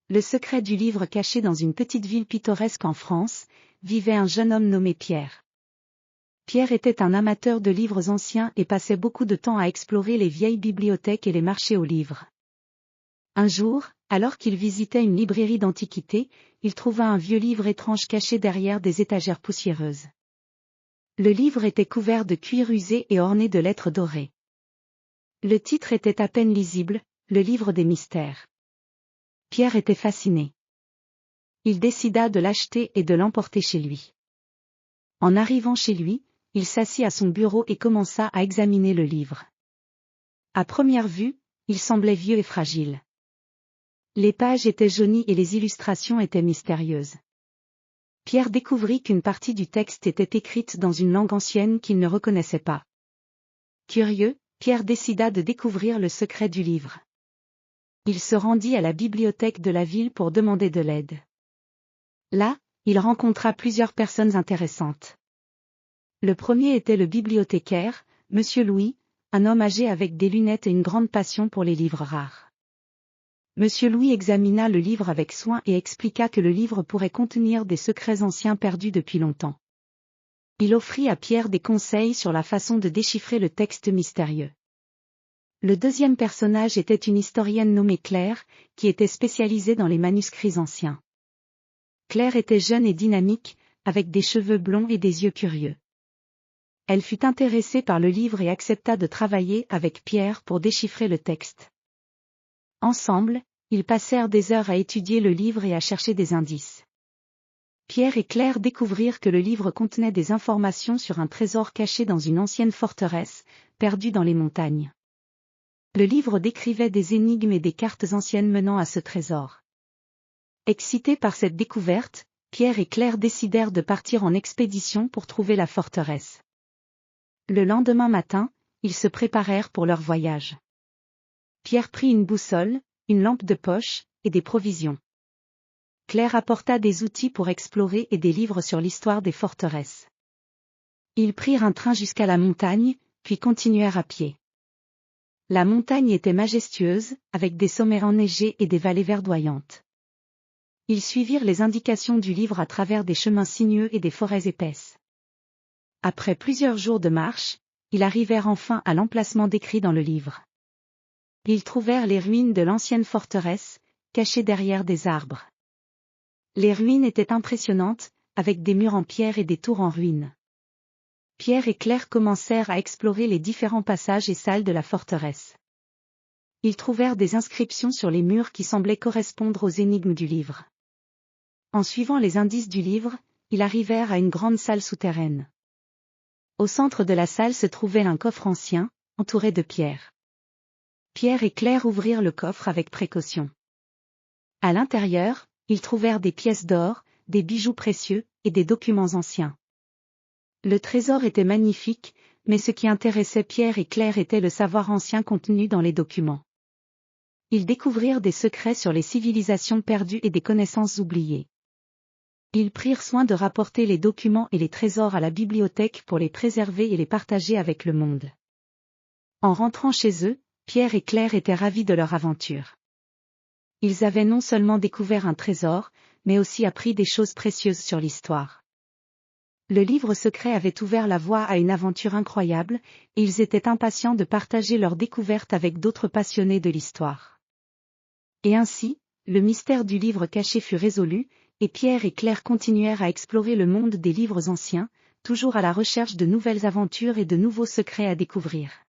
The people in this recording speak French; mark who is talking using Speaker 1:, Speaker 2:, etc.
Speaker 1: Le secret du livre caché dans une petite ville pittoresque en France, vivait un jeune homme nommé Pierre. Pierre était un amateur de livres anciens et passait beaucoup de temps à explorer les vieilles bibliothèques et les marchés aux livres. Un jour, alors qu'il visitait une librairie d'antiquités, il trouva un vieux livre étrange caché derrière des étagères poussiéreuses. Le livre était couvert de cuir usé et orné de lettres dorées. Le titre était à peine lisible, le livre des mystères. Pierre était fasciné. Il décida de l'acheter et de l'emporter chez lui. En arrivant chez lui, il s'assit à son bureau et commença à examiner le livre. À première vue, il semblait vieux et fragile. Les pages étaient jaunies et les illustrations étaient mystérieuses. Pierre découvrit qu'une partie du texte était écrite dans une langue ancienne qu'il ne reconnaissait pas. Curieux, Pierre décida de découvrir le secret du livre. Il se rendit à la bibliothèque de la ville pour demander de l'aide. Là, il rencontra plusieurs personnes intéressantes. Le premier était le bibliothécaire, Monsieur Louis, un homme âgé avec des lunettes et une grande passion pour les livres rares. Monsieur Louis examina le livre avec soin et expliqua que le livre pourrait contenir des secrets anciens perdus depuis longtemps. Il offrit à Pierre des conseils sur la façon de déchiffrer le texte mystérieux. Le deuxième personnage était une historienne nommée Claire, qui était spécialisée dans les manuscrits anciens. Claire était jeune et dynamique, avec des cheveux blonds et des yeux curieux. Elle fut intéressée par le livre et accepta de travailler avec Pierre pour déchiffrer le texte. Ensemble, ils passèrent des heures à étudier le livre et à chercher des indices. Pierre et Claire découvrirent que le livre contenait des informations sur un trésor caché dans une ancienne forteresse, perdue dans les montagnes. Le livre décrivait des énigmes et des cartes anciennes menant à ce trésor. Excités par cette découverte, Pierre et Claire décidèrent de partir en expédition pour trouver la forteresse. Le lendemain matin, ils se préparèrent pour leur voyage. Pierre prit une boussole, une lampe de poche, et des provisions. Claire apporta des outils pour explorer et des livres sur l'histoire des forteresses. Ils prirent un train jusqu'à la montagne, puis continuèrent à pied. La montagne était majestueuse, avec des sommets enneigés et des vallées verdoyantes. Ils suivirent les indications du livre à travers des chemins sinueux et des forêts épaisses. Après plusieurs jours de marche, ils arrivèrent enfin à l'emplacement décrit dans le livre. Ils trouvèrent les ruines de l'ancienne forteresse, cachées derrière des arbres. Les ruines étaient impressionnantes, avec des murs en pierre et des tours en ruine. Pierre et Claire commencèrent à explorer les différents passages et salles de la forteresse. Ils trouvèrent des inscriptions sur les murs qui semblaient correspondre aux énigmes du livre. En suivant les indices du livre, ils arrivèrent à une grande salle souterraine. Au centre de la salle se trouvait un coffre ancien, entouré de pierres. Pierre et Claire ouvrirent le coffre avec précaution. À l'intérieur, ils trouvèrent des pièces d'or, des bijoux précieux, et des documents anciens. Le trésor était magnifique, mais ce qui intéressait Pierre et Claire était le savoir ancien contenu dans les documents. Ils découvrirent des secrets sur les civilisations perdues et des connaissances oubliées. Ils prirent soin de rapporter les documents et les trésors à la bibliothèque pour les préserver et les partager avec le monde. En rentrant chez eux, Pierre et Claire étaient ravis de leur aventure. Ils avaient non seulement découvert un trésor, mais aussi appris des choses précieuses sur l'histoire. Le livre secret avait ouvert la voie à une aventure incroyable, et ils étaient impatients de partager leur découverte avec d'autres passionnés de l'histoire. Et ainsi, le mystère du livre caché fut résolu, et Pierre et Claire continuèrent à explorer le monde des livres anciens, toujours à la recherche de nouvelles aventures et de nouveaux secrets à découvrir.